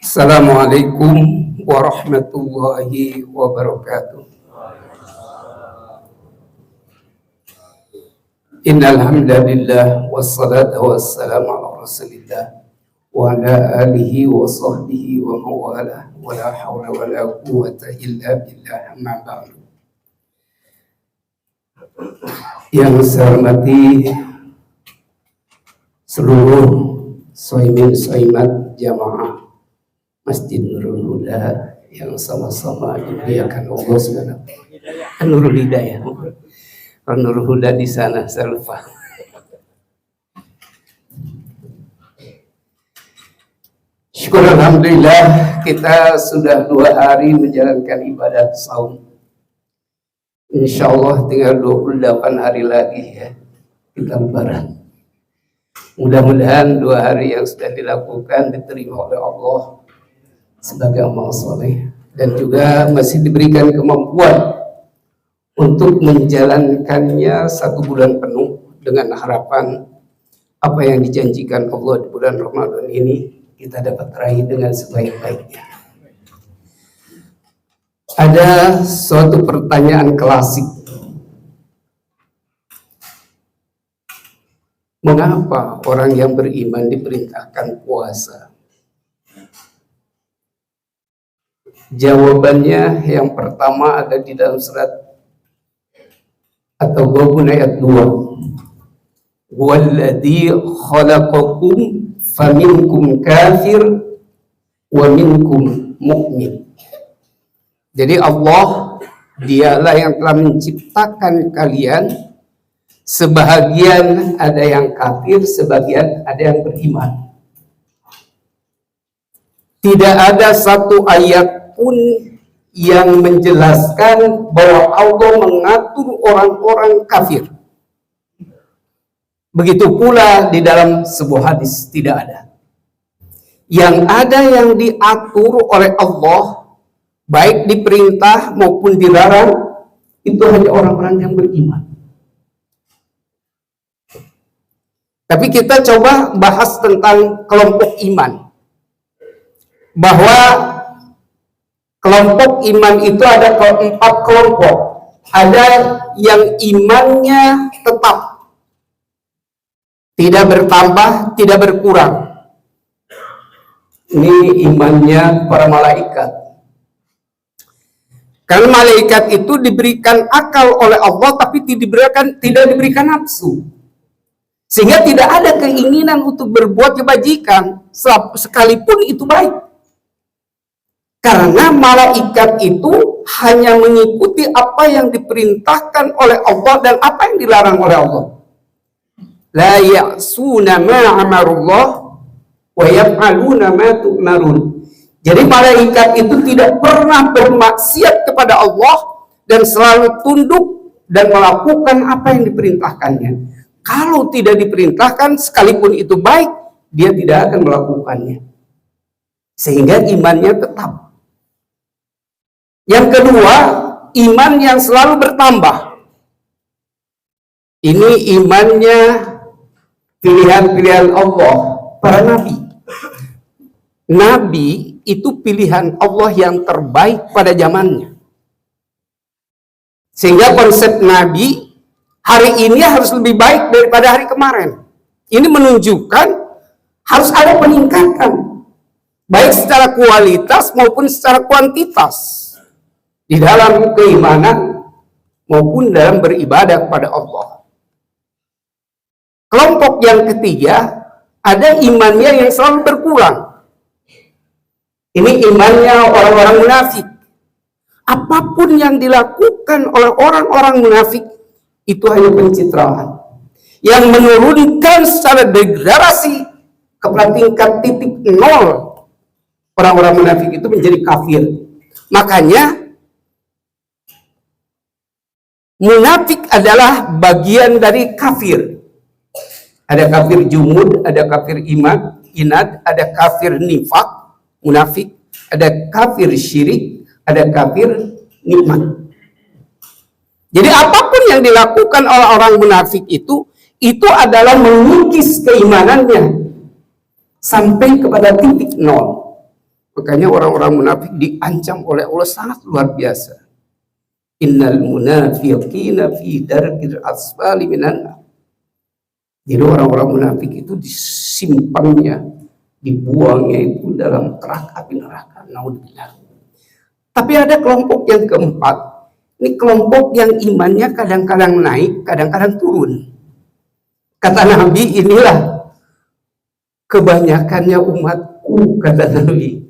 Assalamualaikum warahmatullahi wabarakatuh. Innal hamdalillah wassalatu wassalamu ala rasulillah wa ala alihi wa sahbihi wa mawalah wa la hawla wa la quwwata illa billah, amma ba'du. Yang saya hormati seluruh shaimin shaimat jamaah Masjid Nurul Huda yang sama-sama dimuliakan Allah Subhanahu wa ta'ala. Nurul Hidayah. Nurul Huda di sana, saya lupa. Syukur alhamdulillah kita sudah 2 hari menjalankan ibadah saum. Insya Allah tinggal 28 hari lagi ya kita lebaran. Mudah-mudahan 2 hari yang sudah dilakukan diterima oleh Allah sebagai amal soleh, dan juga masih diberikan kemampuan untuk menjalankannya 1 bulan penuh dengan harapan apa yang dijanjikan Allah di bulan Ramadan ini kita dapat raih dengan sebaik-baiknya. Ada suatu pertanyaan klasik, mengapa orang yang beriman diperintahkan puasa? Jawabannya yang pertama ada di dalam surat atau Ghabun ayat 2. Walladzi khalaqakum faminkum kafir wa minkum mu'min. Jadi Allah dialah yang telah menciptakan kalian, sebahagian ada yang kafir, sebagian ada yang beriman. Tidak ada satu ayat pun yang menjelaskan bahwa Allah mengatur orang-orang kafir. Begitu pula di dalam sebuah hadis tidak ada. Yang ada yang diatur oleh Allah, baik diperintah maupun dilarang, itu hanya orang-orang yang beriman. Tapi kita coba bahas tentang kelompok iman. Bahwa kelompok iman itu ada 4 kelompok. Ada yang imannya tetap, tidak bertambah, tidak berkurang. Ini imannya para malaikat. Karena malaikat itu diberikan akal oleh Allah, tapi tidak diberikan nafsu. Sehingga tidak ada keinginan untuk berbuat kebajikan, sekalipun itu baik. Karena malaikat itu hanya mengikuti apa yang diperintahkan oleh Allah dan apa yang dilarang oleh Allah. La ya'suna ma amarullah wa yaf'aluna ma tu'marun. Jadi malaikat itu tidak pernah bermaksiat kepada Allah dan selalu tunduk dan melakukan apa yang diperintahkannya. Kalau tidak diperintahkan, sekalipun itu baik, dia tidak akan melakukannya. Sehingga imannya tetap. Yang kedua, iman yang selalu bertambah. Ini imannya pilihan-pilihan Allah, para nabi. Nabi itu pilihan Allah yang terbaik pada zamannya. Sehingga konsep nabi hari ini harus lebih baik daripada hari kemarin. Ini menunjukkan harus ada peningkatan, baik secara kualitas maupun secara kuantitas, di dalam keimanan maupun dalam beribadah kepada Allah. Kelompok yang ketiga, ada imannya yang selalu berkurang. Ini imannya orang-orang munafik. Apapun yang dilakukan oleh orang-orang munafik itu hanya pencitraan yang menurunkan secara degradasi kepada tingkat titik 0. Orang-orang munafik itu menjadi kafir. Makanya munafik adalah bagian dari kafir. Ada kafir jumud, ada kafir iman, inad, ada kafir nifak, munafik, ada kafir syirik, ada kafir nikmat. Jadi apapun yang dilakukan oleh orang munafik itu adalah mengikis keimanannya sampai kepada titik 0. Makanya orang-orang munafik diancam oleh Allah sangat luar biasa. Innal munafiqina fi darkil asfali minan nar. Jadi orang-orang munafik itu disimpannya, dibuangnya itu dalam kerak api neraka. Naudzubillah. Tapi ada kelompok yang keempat. Ini kelompok yang imannya kadang-kadang naik, kadang-kadang turun. Kata Nabi, inilah kebanyakannya umatku, kata Nabi.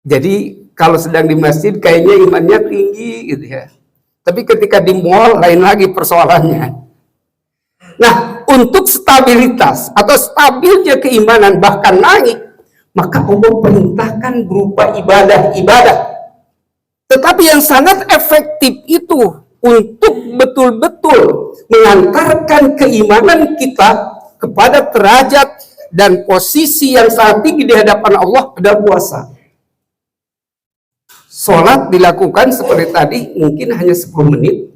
Jadi kalau sedang di masjid kayaknya imannya tinggi gitu ya. Tapi ketika di mall lain lagi persoalannya. Nah, untuk stabilitas atau stabilnya keimanan bahkan naik, maka Allah perintahkan berupa ibadah-ibadah. Tetapi yang sangat efektif itu untuk betul-betul mengantarkan keimanan kita kepada derajat dan posisi yang sangat tinggi di hadapan Allah adalah puasa. Sholat dilakukan seperti tadi mungkin hanya 10 menit.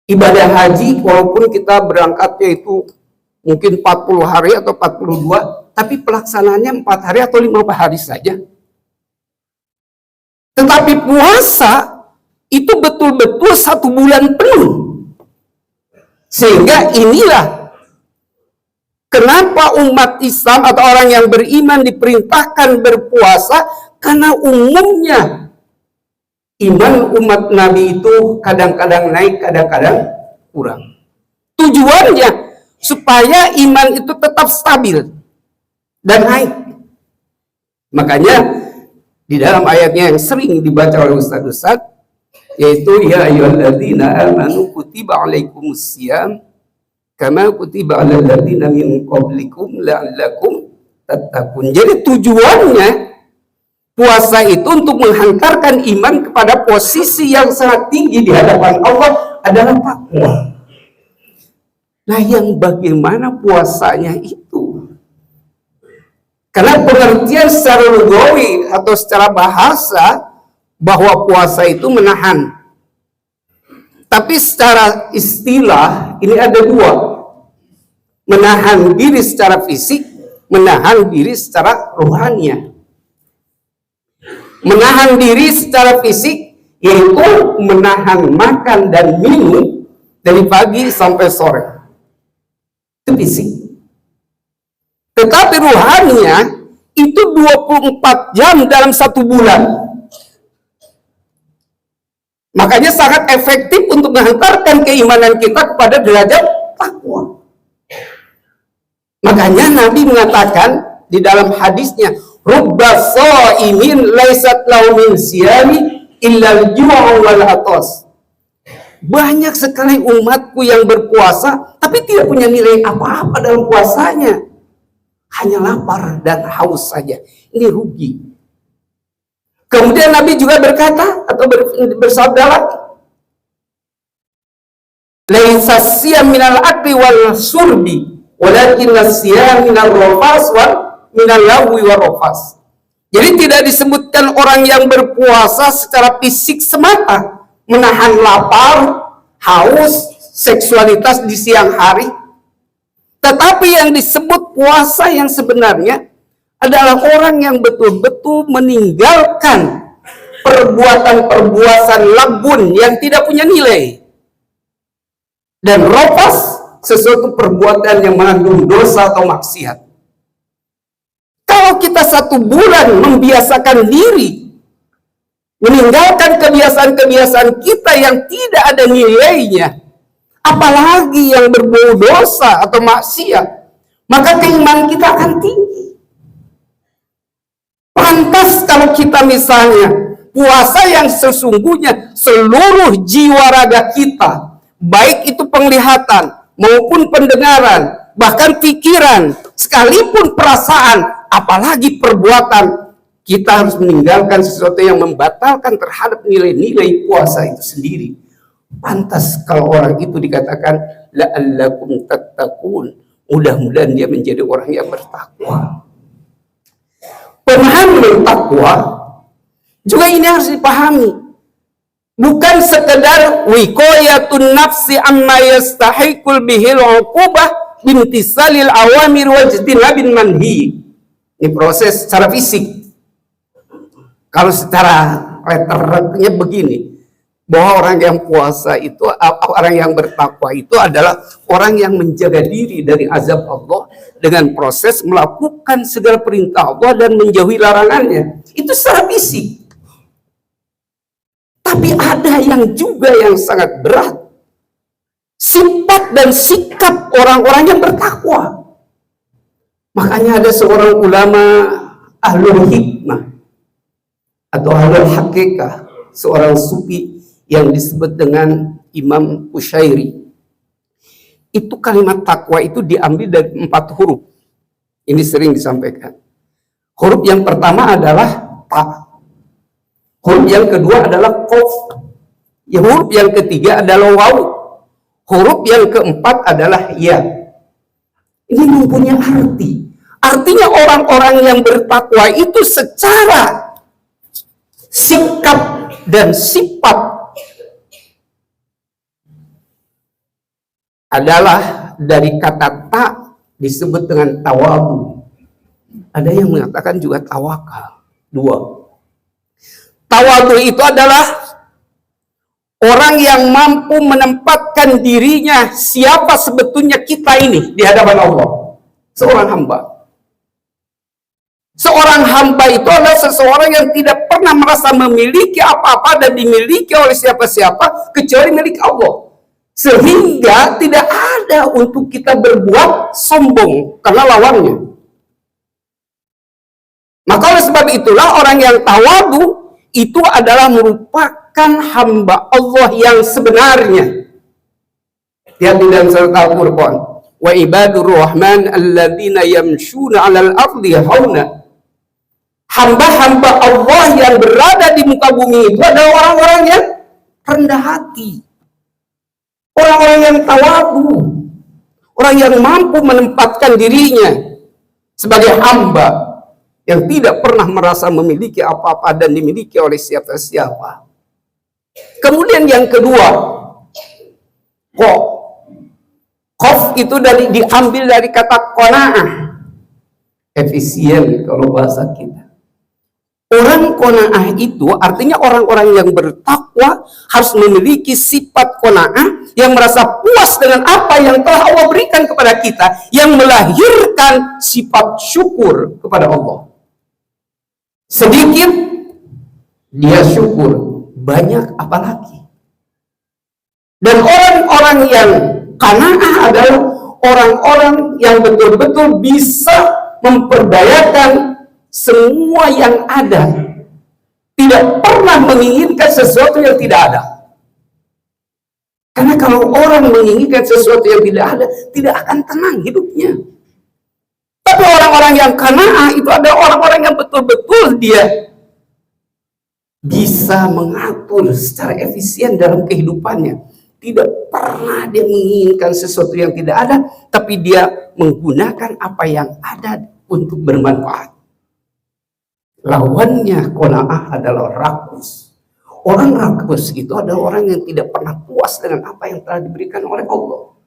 Ibadah haji walaupun kita berangkatnya itu mungkin 40 hari atau 42, tapi pelaksanaannya 4 hari atau 5 hari saja. Tetapi puasa itu betul-betul 1 bulan penuh. Sehingga inilah kenapa umat Islam atau orang yang beriman diperintahkan berpuasa, karena umumnya iman umat Nabi itu kadang-kadang naik, kadang-kadang kurang. Tujuannya supaya iman itu tetap stabil dan naik. Makanya di dalam ayatnya yang sering dibaca oleh ustaz-ustaz, yaitu ya ayyuhalladzina amanu kutiba alaikumusiyam kama kutiba alal ladzina min qablikum la'allakum tattaqun. Jadi tujuannya puasa itu untuk menghantarkan iman kepada posisi yang sangat tinggi di hadapan Allah adalah takwa. Nah, yang bagaimana puasanya itu? Karena pengertian secara lugawi atau secara bahasa bahwa puasa itu menahan. Tapi secara istilah ini ada dua. Menahan diri secara fisik, menahan diri secara rohania. Menahan diri secara fisik yaitu menahan makan dan minum dari pagi sampai sore. Itu fisik. Tetapi rohaninya itu 24 jam dalam 1 bulan. Makanya sangat efektif untuk menghantarkan keimanan kita kepada derajat takwa. Makanya Nabi mengatakan di dalam hadisnya, rubba shaimin laisat lahu min siyami illal ju'u wal atas. Banyak sekali umatku yang berpuasa tapi tidak punya nilai apa-apa dalam puasanya. Hanya lapar dan haus saja. Ini rugi. Kemudian Nabi juga berkata atau bersabda lagi, laisa siyam minal akli wal surbi walakin as-siyam minal rafas wal minal lahwi wa rafas. Jadi tidak disebutkan orang yang berpuasa secara fisik semata, menahan lapar, haus, seksualitas di siang hari. Tetapi yang disebut puasa yang sebenarnya adalah orang yang betul-betul meninggalkan perbuatan-perbuatan lagun yang tidak punya nilai. Dan rafas, sesuatu perbuatan yang mengandung dosa atau maksiat. Kalau kita 1 bulan membiasakan diri meninggalkan kebiasaan-kebiasaan kita yang tidak ada nilainya, apalagi yang berbau dosa atau maksiat, maka keimanan kita akan tinggi. Pantas kalau kita misalnya puasa yang sesungguhnya seluruh jiwa raga kita, baik itu penglihatan maupun pendengaran, bahkan pikiran, sekalipun perasaan, apalagi perbuatan, kita harus meninggalkan sesuatu yang membatalkan terhadap nilai-nilai puasa itu sendiri. Pantas kalau orang itu dikatakan la'allakum tattaqun, mudah-mudahan dia menjadi orang yang bertakwa. Pemahaman takwa juga ini harus dipahami. Bukan sekedar wiqayatun nafsi amma yastahiqul bihil uqubah bintisalil awamir wajtinabin manhi. Ini proses secara fisik. Kalau secara letternya begini, bahwa orang yang puasa itu, orang yang bertakwa itu adalah orang yang menjaga diri dari azab Allah dengan proses melakukan segala perintah Allah dan menjauhi larangannya. Itu secara fisik. Tapi ada yang juga yang sangat berat, sifat dan sikap orang-orang yang bertakwa. Makanya ada seorang ulama ahlul hikmah atau ahlul hakikah, seorang sufi yang disebut dengan Imam Qushairi. Itu kalimat takwa itu diambil dari 4 huruf. Ini sering disampaikan. Huruf yang pertama adalah ta. Huruf yang kedua adalah qaf. Huruf yang ketiga adalah waw. Huruf yang keempat adalah ya. Ini mempunyai arti. Artinya orang-orang yang bertakwa itu secara sikap dan sifat adalah dari kata tak disebut dengan tawadu. Ada yang mengatakan juga tawakal. 2. Tawadu itu adalah orang yang mampu menempatkan dirinya siapa sebetulnya kita ini di hadapan Allah. Seorang hamba. Seorang hamba itu adalah seseorang yang tidak pernah merasa memiliki apa-apa dan dimiliki oleh siapa-siapa kecuali milik Allah. Sehingga tidak ada untuk kita berbuat sombong karena lawannya. Maka oleh sebab itulah orang yang tawadu itu adalah merupakan hamba Allah yang sebenarnya. Lihat di dalam surat Al-Furqan, wa ibadur rahman alladzina yamshuna 'alal ardi hauna. Hamba-hamba Allah yang berada di muka bumi itu adalah orang-orang yang rendah hati. Orang-orang yang tawadu, orang yang mampu menempatkan dirinya sebagai hamba yang tidak pernah merasa memiliki apa-apa dan dimiliki oleh siapa-siapa. Kemudian yang kedua, qaf itu diambil dari kata qanaah, efisien kalau bahasa kita. Orang qanaah itu artinya orang-orang yang bertakwa harus memiliki sifat qanaah yang merasa puas dengan apa yang telah Allah berikan kepada kita, yang melahirkan sifat syukur kepada Allah. Sedikit dia syukur, banyak apalagi. Dan orang-orang yang qanaah adalah orang-orang yang betul-betul bisa memperdayakan semua yang ada, tidak pernah menginginkan sesuatu yang tidak ada. Karena kalau orang menginginkan sesuatu yang tidak ada, tidak akan tenang hidupnya. Tapi orang-orang yang qanaah itu adalah orang-orang yang betul-betul dia bisa mengatur secara efisien dalam kehidupannya. Tidak pernah dia menginginkan sesuatu yang tidak ada, tapi dia menggunakan apa yang ada untuk bermanfaat. Lawannya qanaah adalah rakus. Orang rakus itu adalah orang yang tidak pernah puas dengan apa yang telah diberikan oleh Allah.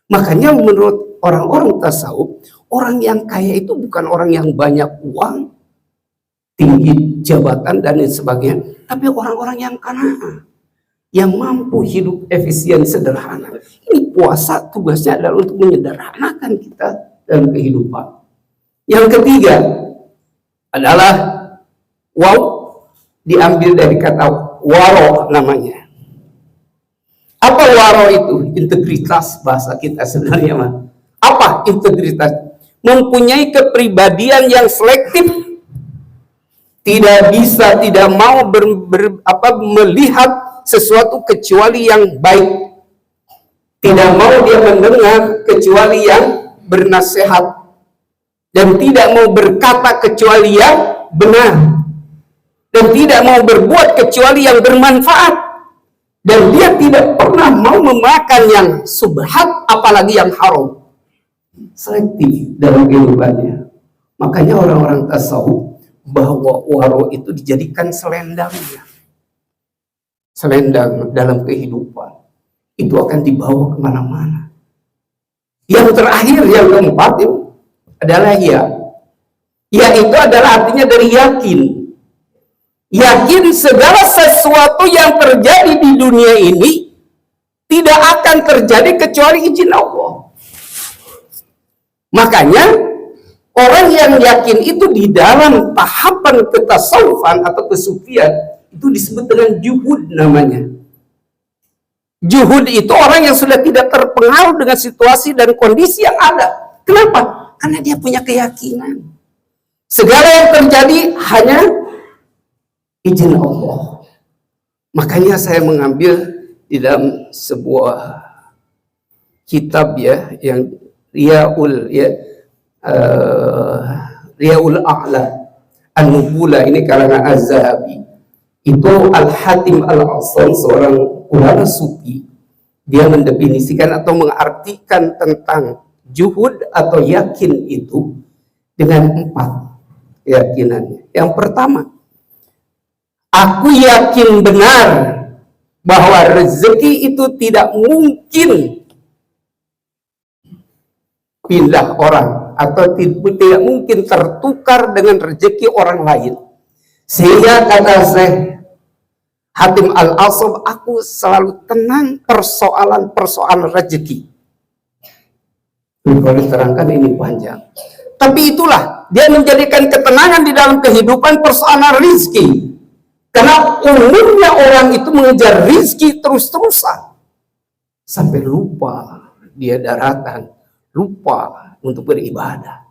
Makanya menurut orang-orang tasawuf, orang yang kaya itu bukan orang yang banyak uang, tinggi jabatan dan lain sebagainya, tapi orang-orang yang qanaah, yang mampu hidup efisien sederhana. Ini puasa tugasnya adalah untuk menyederhanakan kita dalam kehidupan. Yang ketiga adalah waw, diambil dari kata waro namanya. Apa waro itu? Integritas bahasa kita sebenarnya mah. Apa integritas? Mempunyai kepribadian yang selektif, tidak bisa, tidak mau melihat sesuatu kecuali yang baik, tidak mau dia mendengar kecuali yang bernasihat, dan tidak mau berkata kecuali yang benar, dan tidak mau berbuat kecuali yang bermanfaat, dan dia tidak pernah mau memakan yang subhat apalagi yang haram. Selektif dalam kehidupannya. Makanya orang-orang tasawuf bahwa waro itu dijadikan selendangnya, selendang dalam kehidupan itu akan dibawa kemana-mana. Yang terakhir, yang keempat itu adalah ya. Yaitu adalah artinya dari yakin. Yakin segala sesuatu yang terjadi di dunia ini tidak akan terjadi kecuali izin Allah. Makanya orang yang yakin itu di dalam tahapan ketasawufan atau kesufian itu disebut dengan juhud namanya. Juhud itu orang yang sudah tidak terpengaruh dengan situasi dan kondisi yang ada. Kenapa? Karena dia punya keyakinan. Segala yang terjadi hanya izin Allah. Makanya saya mengambil di dalam sebuah kitab ya yang Riyaul A'la An-Nubula, ini karangan Az-Zahabi. Itu Al-Hatim Al-Asam, seorang ulama sufi, dia mendefinisikan atau mengartikan tentang juhud atau yakin itu dengan 4 keyakinannya. Yang pertama, aku yakin benar bahwa rezeki itu tidak mungkin pindah orang atau tidak mungkin tertukar dengan rezeki orang lain. Sehingga kata Syekh Hatim Al-Asam, aku selalu tenang persoalan rezeki. Kalau diterangkan ini panjang. Tapi itulah, dia menjadikan ketenangan di dalam kehidupan persoalan rizki. Karena umumnya orang itu mengejar rizki terus-terusan. Sampai lupa dia daratan, lupa untuk beribadah.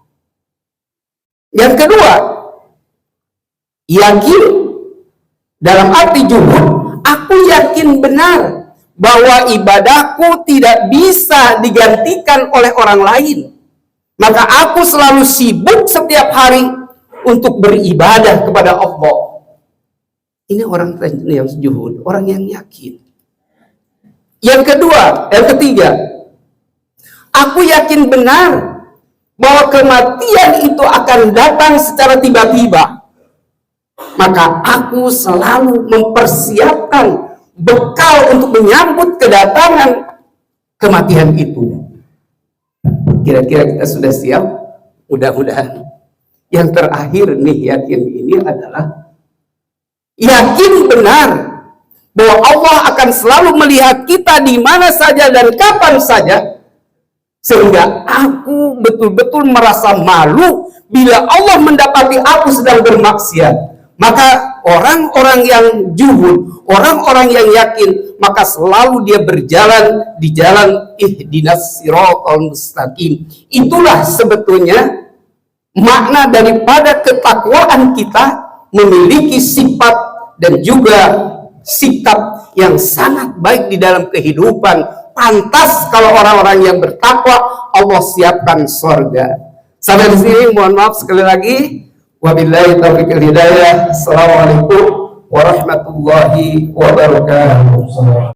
Yang kedua, yakin dalam arti juhud, aku yakin benar bahwa ibadahku tidak bisa digantikan oleh orang lain. Maka aku selalu sibuk setiap hari untuk beribadah kepada Allah. Ini orang yang juhud, orang yang yakin. Yang ketiga, aku yakin benar bahwa kematian itu akan datang secara tiba-tiba. Maka aku selalu mempersiapkan bekal untuk menyambut kedatangan kematian itu. Kira-kira kita sudah siap? Mudah-mudahan. Yang terakhir nih, yakin ini adalah yakin benar bahwa Allah akan selalu melihat kita di mana saja dan kapan saja, sehingga aku betul-betul merasa malu bila Allah mendapati aku sedang bermaksiat. Maka orang-orang yang juhud, orang-orang yang yakin, maka selalu dia berjalan di jalan ihdinas siratal mustaqim. Itulah sebetulnya makna daripada ketakwaan kita, memiliki sifat dan juga sikap yang sangat baik di dalam kehidupan. Pantas kalau orang-orang yang bertakwa Allah siapkan surga. Sampai di sini mohon maaf sekali lagi. Wabillahi taufiq wal hidayah. Assalamualaikum warahmatullahi wabarakatuh.